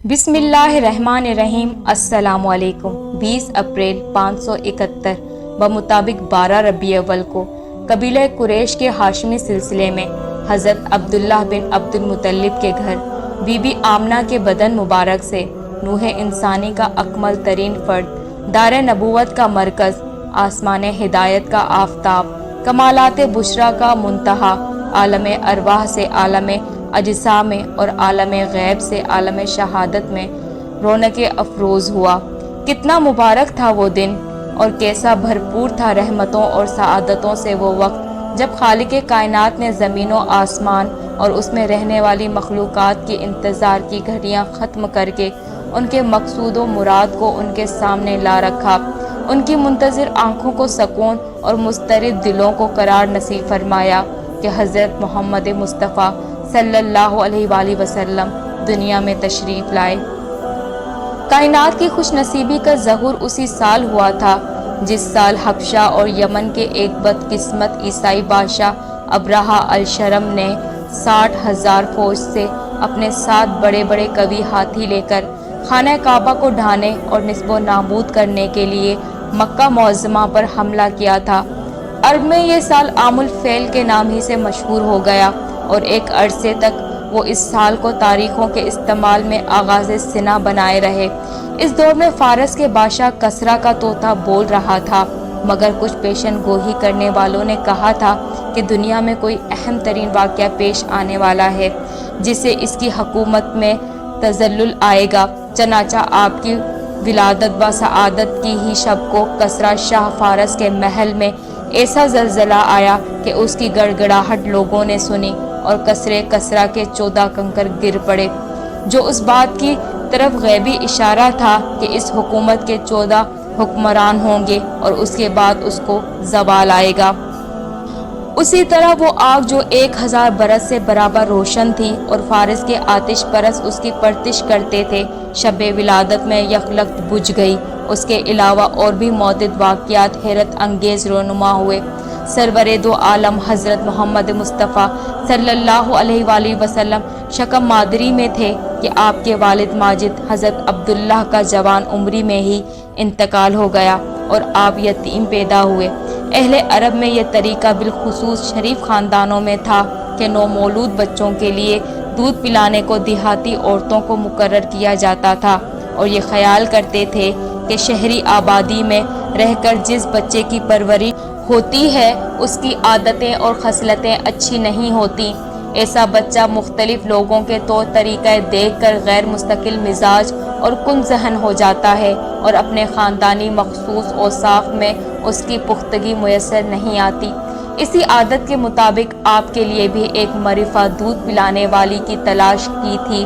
بسم اللہ الرحمن الرحیم۔ السلام علیکم۔ 20 اپریل 571 بمطابق 12 ربیع اول کو قبیلہ قریش کے ہاشمی سلسلے میں حضرت عبداللہ بن عبد المطلب کے گھر بی بی آمنہ کے بدن مبارک سے نوح انسانی کا اکمل ترین فرد، دار نبوت کا مرکز، آسمان ہدایت کا آفتاب، کمالات بشرا کا منتہا، عالم ارواح سے عالم اجسا میں اور عالم غیب سے عالم شہادت میں رونق افروز ہوا۔ کتنا مبارک تھا وہ دن، اور کیسا بھرپور تھا رحمتوں اور سعادتوں سے وہ وقت جب خالق کائنات نے زمین و آسمان اور اس میں رہنے والی مخلوقات کی انتظار کی گھڑیاں ختم کر کے ان کے مقصود و مراد کو ان کے سامنے لا رکھا، ان کی منتظر آنکھوں کو سکون اور مضطرب دلوں کو قرار نصیب فرمایا کہ حضرت محمد مصطفیٰ صلی اللہ علیہ وآلہ وسلم دنیا میں تشریف لائے۔ کائنات کی خوش نصیبی کا ظہور اسی سال ہوا تھا جس سال حبشہ اور یمن کے ایک بدقسمت عیسائی بادشاہ ابرہہ الشرم نے 60,000 فوج سے اپنے 7 بڑے بڑے قوی ہاتھی لے کر خانہ کعبہ کو ڈھانے اور نصب و نابود کرنے کے لیے مکہ معظمہ پر حملہ کیا تھا۔ عرب میں یہ سال عام الفیل کے نام ہی سے مشہور ہو گیا، اور ایک عرصے تک وہ اس سال کو تاریخوں کے استعمال میں آغاز سنہ بنائے رہے۔ اس دور میں فارس کے بادشاہ کسریٰ کا طوطا بول رہا تھا، مگر کچھ پیشن گوئی کرنے والوں نے کہا تھا کہ دنیا میں کوئی اہم ترین واقعہ پیش آنے والا ہے جس سے اس کی حکومت میں تزلزل آئے گا۔ چنانچہ آپ کی ولادت و سعادت کی ہی شب کو کسریٰ شاہ فارس کے محل میں ایسا زلزلہ آیا کہ اس کی گڑگڑاہٹ لوگوں نے سنی اور کسریٰ کے 14 کنکر گر پڑے، جو اس بات کی طرف غیبی اشارہ تھا کہ اس حکومت کے 14 حکمران ہوں گے اور اس کے بعد اس کو زوال آئے گا۔ اسی طرح وہ آگ جو 1000 برس سے برابر روشن تھی اور فارس کے آتش پرس اس کی پرستش کرتے تھے، شب ولادت میں یکلخت بجھ گئی۔ اس کے علاوہ اور بھی متعدد واقعات حیرت انگیز رونما ہوئے۔ سرور دو عالم حضرت محمد مصطفیٰ صلی اللہ علیہ وآلہ وسلم شکم مادری میں تھے کہ آپ کے والد ماجد حضرت عبداللہ کا جوان عمری میں ہی انتقال ہو گیا اور آپ یتیم پیدا ہوئے۔ اہل عرب میں یہ طریقہ بالخصوص شریف خاندانوں میں تھا کہ نومولود بچوں کے لیے دودھ پلانے کو دیہاتی عورتوں کو مقرر کیا جاتا تھا، اور یہ خیال کرتے تھے کہ شہری آبادی میں رہ کر جس بچے کی پرورش ہوتی ہے اس کی عادتیں اور خصلتیں اچھی نہیں ہوتی۔ ایسا بچہ مختلف لوگوں کے طور طریقہ دیکھ کر غیر مستقل مزاج اور کن ذہن ہو جاتا ہے، اور اپنے خاندانی مخصوص اوصاف میں اس کی پختگی میسر نہیں آتی۔ اسی عادت کے مطابق آپ کے لیے بھی ایک معرفہ دودھ پلانے والی کی تلاش کی تھی۔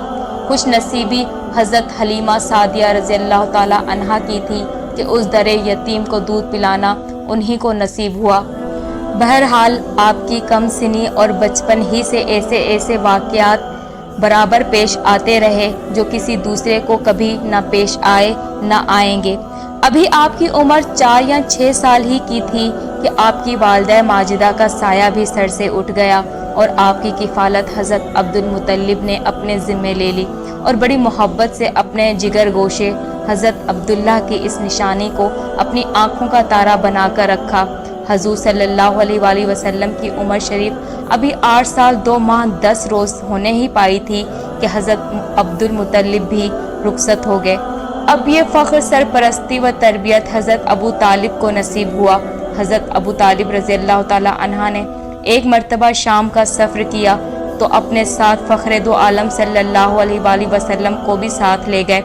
خوش نصیبی حضرت حلیمہ سعدیہ رضی اللہ تعالی عنہا کی تھی کہ اس در یتیم کو دودھ پلانا انہی کو نصیب ہوا۔ بہرحال آپ کی کم سنی اور بچپن ہی سے ایسے واقعات برابر پیش آتے رہے جو کسی دوسرے کو کبھی نہ پیش آئے نہ آئیں گے۔ ابھی آپ کی عمر 4 یا 6 سال ہی کی تھی کہ آپ کی والدہ ماجدہ کا سایہ بھی سر سے اٹھ گیا، اور آپ کی کفالت حضرت عبد المطلب نے اپنے ذمے لے لی، اور بڑی محبت سے اپنے جگر گوشے حضرت عبداللہ کی اس نشانی کو اپنی آنکھوں کا تارا بنا کر رکھا۔ حضور صلی اللہ علیہ وآلہ وسلم کی عمر شریف ابھی 8 سال 2 ماہ 10 روز ہونے ہی پائی تھی کہ حضرت عبد المطلب بھی رخصت ہو گئے۔ اب یہ فخر سرپرستی و تربیت حضرت ابو طالب کو نصیب ہوا۔ حضرت ابو طالب رضی اللہ تعالی عنہ نے ایک مرتبہ شام کا سفر کیا تو اپنے ساتھ فخر دو عالم صلی اللہ علیہ وآلہ وسلم کو بھی ساتھ لے گئے۔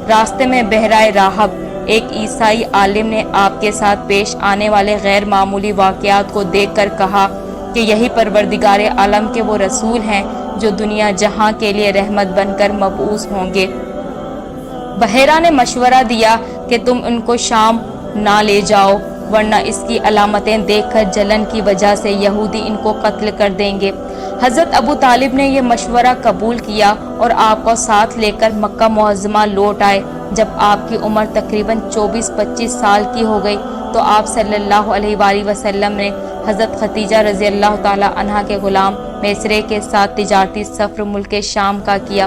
راستے میں بحیرہ راہب ایک عیسائی عالم نے آپ کے ساتھ پیش آنے والے غیر معمولی واقعات کو دیکھ کر کہا کہ یہی پروردگار عالم کے وہ رسول ہیں جو دنیا جہاں کے لیے رحمت بن کر مبعوث ہوں گے۔ بحیرہ نے مشورہ دیا کہ تم ان کو شام نہ لے جاؤ، ورنہ اس کی علامتیں دیکھ کر جلن کی وجہ سے یہودی ان کو قتل کر دیں گے۔ حضرت ابو طالب نے یہ مشورہ قبول کیا اور آپ کو ساتھ لے کر مکہ معظمہ لوٹ آئے۔ جب آپ کی عمر تقریباً 24-25 سال کی ہو گئی تو آپ صلی اللہ علیہ وآلہ وسلم نے حضرت ختیجہ رضی اللہ تعالی عنہا کے غلام میسرے کے ساتھ تجارتی سفر ملک شام کا کیا۔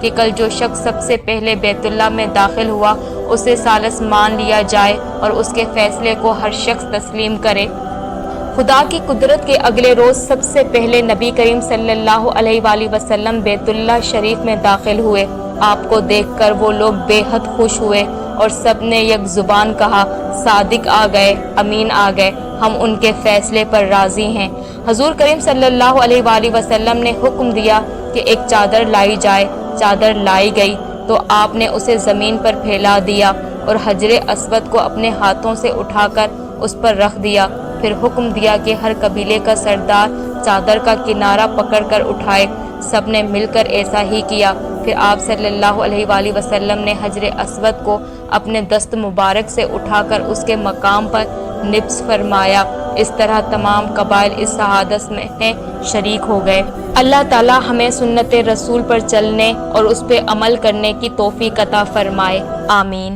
کہ کل جو شخص سب سے پہلے بیت اللہ میں داخل ہوا اسے ثالث مان لیا جائے اور اس کے فیصلے کو ہر شخص تسلیم کرے۔ خدا کی قدرت کے اگلے روز سب سے پہلے نبی کریم صلی اللہ علیہ وآلہ وسلم بیت اللہ شریف میں داخل ہوئے۔ آپ کو دیکھ کر وہ لوگ بے حد خوش ہوئے اور سب نے یک زبان کہا، صادق آ گئے، امین آ گئے، ہم ان کے فیصلے پر راضی ہیں۔ حضور کریم صلی اللہ علیہ وآلہ وسلم نے حکم دیا کہ ایک چادر لائی جائے۔ چادر لائی گئی تو آپ نے اسے زمین پر پھیلا دیا اور حجر اسود کو اپنے ہاتھوں سے اٹھا کر اس پر رکھ دیا۔ پھر حکم دیا کہ ہر قبیلے کا سردار چادر کا کنارہ پکڑ کر اٹھائے۔ سب نے مل کر ایسا ہی کیا۔ پھر آپ صلی اللہ علیہ وآلہ وسلم نے حجر اسود کو اپنے دست مبارک سے اٹھا کر اس کے مقام پر نبض فرمایا۔ اس طرح تمام قبائل اس شہادت میں شریک ہو گئے۔ اللہ تعالی ہمیں سنت رسول پر چلنے اور اس پہ عمل کرنے کی توفیق عطا فرمائے، آمین۔